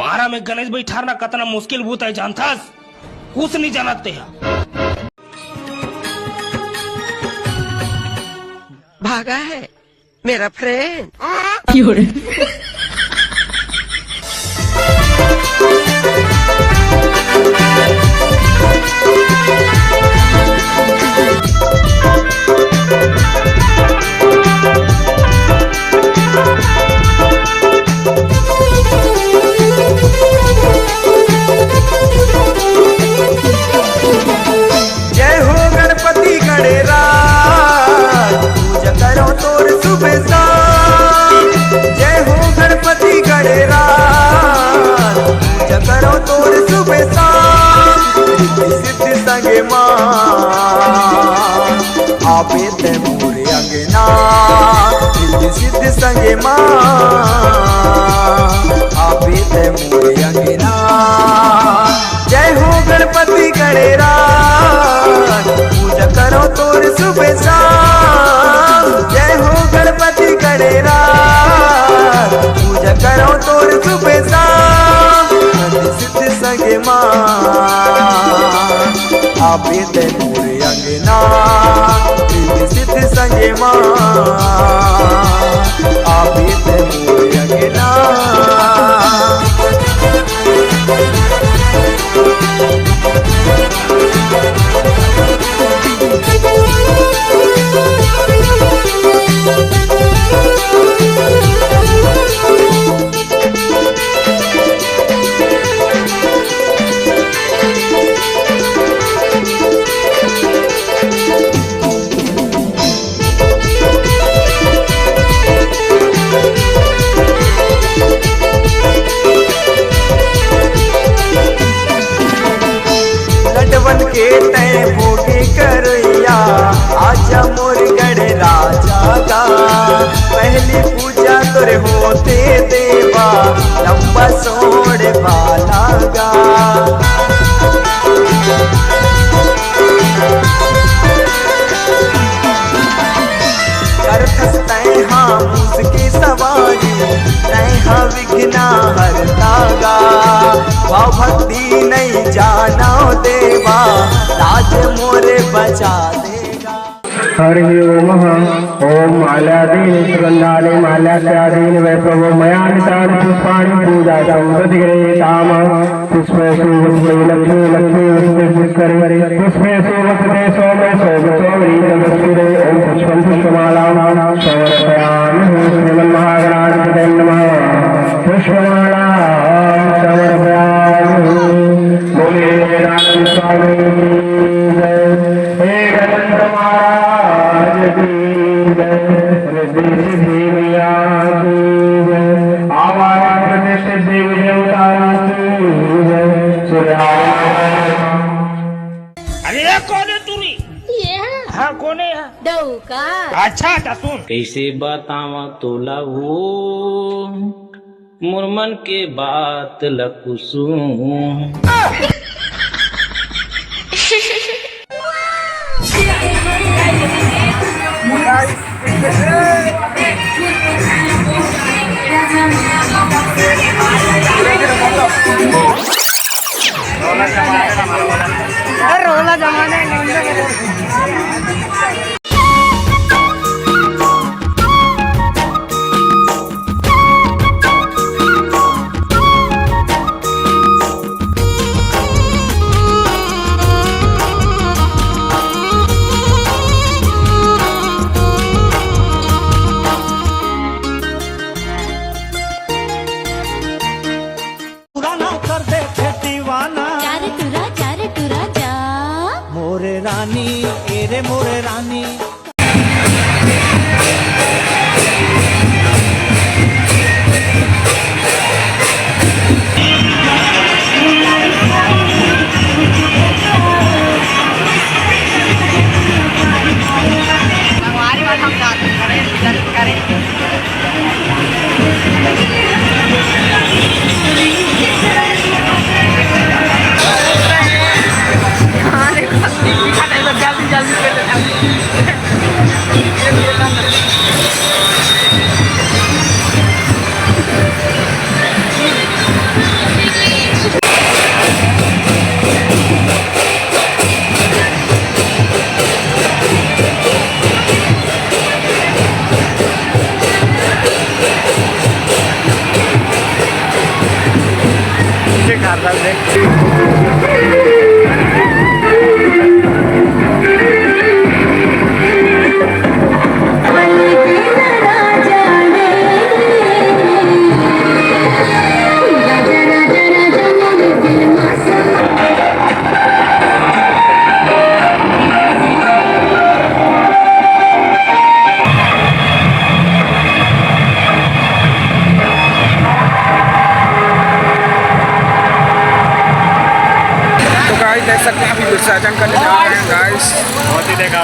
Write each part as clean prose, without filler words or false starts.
तुम्हारा में गणेश भाई ठहरना कतना मुश्किल भूत है जानथास, कुछ नहीं जानते हैं। भागा है मेरा फ्रेंड। जय हो गणपति गणेरा, पूजा करो तोर सुबह शाम। जय हो गणपति गणेरा, पूजा करो तोर सुबह शाम। रिद्धि सिद्धि संगे मां आपे ते मोरे अंगना। रिद्धि सिद्धि संगे मां आपे ते मोरे अंगना। जय हो गणपति गणेरा, पूजा करो तोर सुबह शाम। जय हो गणपति गणेरा, पूजा करो तोर सुबह शाम। रिद्धि सिद्धि संगे मां आपे ते मोरे अंगना। रिद्धि सिद्धि संगे मां आपे ते मोरे अंगना। लडवन के तय भोगे करैया, आजा मोर गढ़ राजा का। पहली पूजा तोरे होते देवा, लंबा सोड़ वाला गा। करथस तय हाँ मुझकी सवारी, तय हाँ विघ्ना हरता गा। भाव भक्ति नहीं जाना देवा, लाज मोरे बचा देगा। हरि ओम ओम माल्यादीन सुगंधानि माल्यास्यादीन वै प्रभो मया नितानि पुष्पाणि पूजा संवृतिगृहीताम। पुष्पेषु पुष्पे लक्ष्मी लक्ष्मी पुष्करे पुष्पेषु वसते सोमे सोम सोमरीतमस्तुते। ओम पुष्पं पुष्पमालां समर्पयामि श्रीमन्महागणाधिपतये नमः। पुष्पमालां समर्पयामि। बोले आनंद स्वामी जय। हे गणेश महाराज की जय। रिद्धि सिद्धि मैया की जय। आवाज प्रतिष्ठित देवी देवता की जय। सूर्याय। अरे ये कौन है तू रे? ये है हाँ कौन है? डौका। अच्छा था सुन। कैसे बतावा तोला वो मुरमन के बात लकुसू। रोला जमाने मोरे रानी एरे मोरे रानी। जल्दी जल्दी तो गाइस देख सकते हैं अभी विसर्जन करने जा रहे हैं गाइस। बहुत ही देखा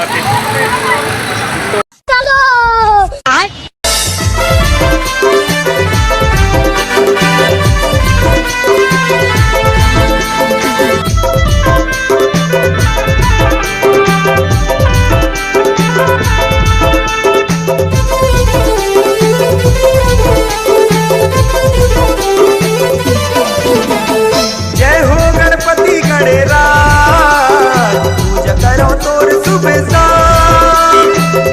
जय हो गणपति गणेराज पूजा करो तोर सुबह शाम।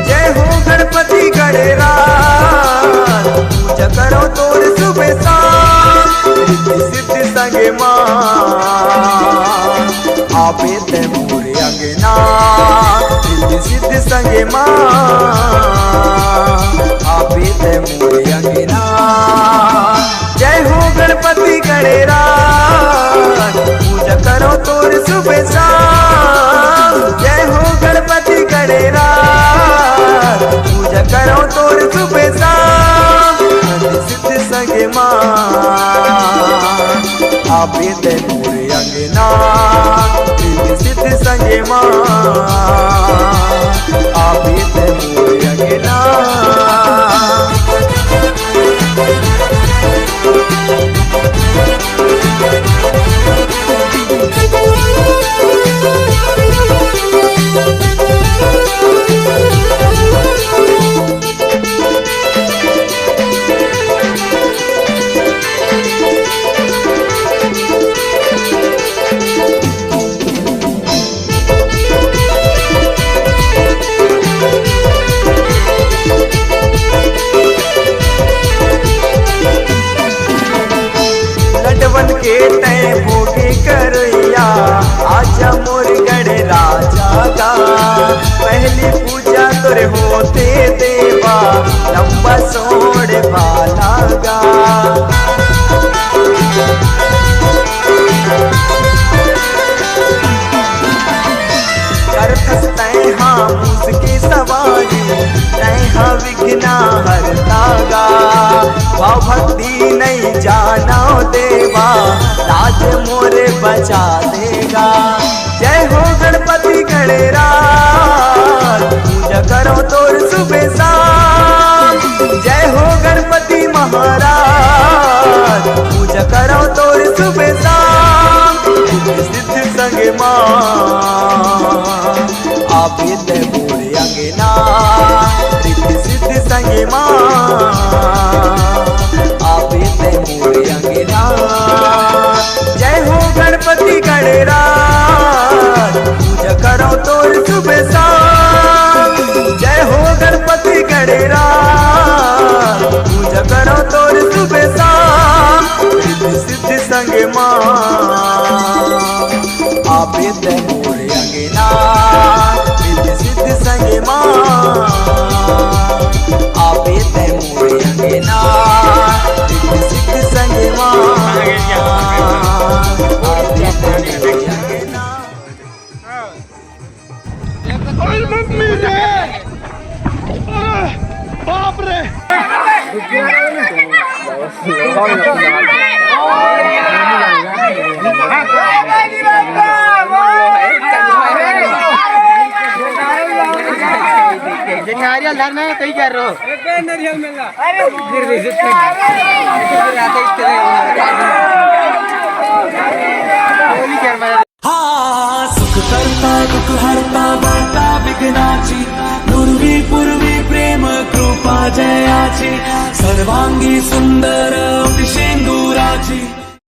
जय हो गणपति गणेराज पूजा करो तोर सुबह शाम। रिद्धि सिद्धि संगे माँ आपे ते मोरे अंगना। रिद्धि सिद्धि संगे माँ आपे ते मोरे अंगना। जय हो गणपति गणेराज पूजा करो तोर सुबह शाम। जय हो गणपति गणेराज पूजा करो तोर सुबह शाम। रिद्धि सिद्धि संगे माँ आपे ते मोरे अंगना। रिद्धि सिद्धि संगे माँ आपे ते मोरे अंगना। लडवन के तय भोगे करैया आजा मोर गढ़ राजा का। पहली पूजा तोरे होते देवा लंबा सोड़ वाला गा। करथस तय हाँ उसकी सवारी तय हाँ विघ्ना हरता गा। भाव भक्ति नहीं जाना देवा लाज मोरे बचा देगा। जय हो गणपति गणेराज पूजा करो तोर सुबह शाम। जय हो गणपति महाराज पूजा करो तोर सुबह शाम। रिद्धि सिद्धि संगे माँ आपे ते मोरे अंगना। रिद्धि सिद्धि संगे माँ आपे ते मोरे अंगना। जय हो गणपति गणेराज पूजा करो तोर सुबह शाम। जय हो गणपति गणेराज पूजा करो तोर सुबह शाम। रिद्धि सिद्धि संगे माँ आपे ते मोरे अंगना। रिद्धि सिद्धि संगे माँ आपे ते मोरे अंगना। रिद्धि सिद्धि संगे माँ आपे ते मोरे अंगना। बाप रे नारियल धरना है कहीं कर रहे हो। नारियल मिलना हाँ सुख करता दुख हरता वार्ता विघ्नाची पूर्वी पूर्वी प्रेम कृपा जयाची सर्वांगी सुंदर शेंदुराची।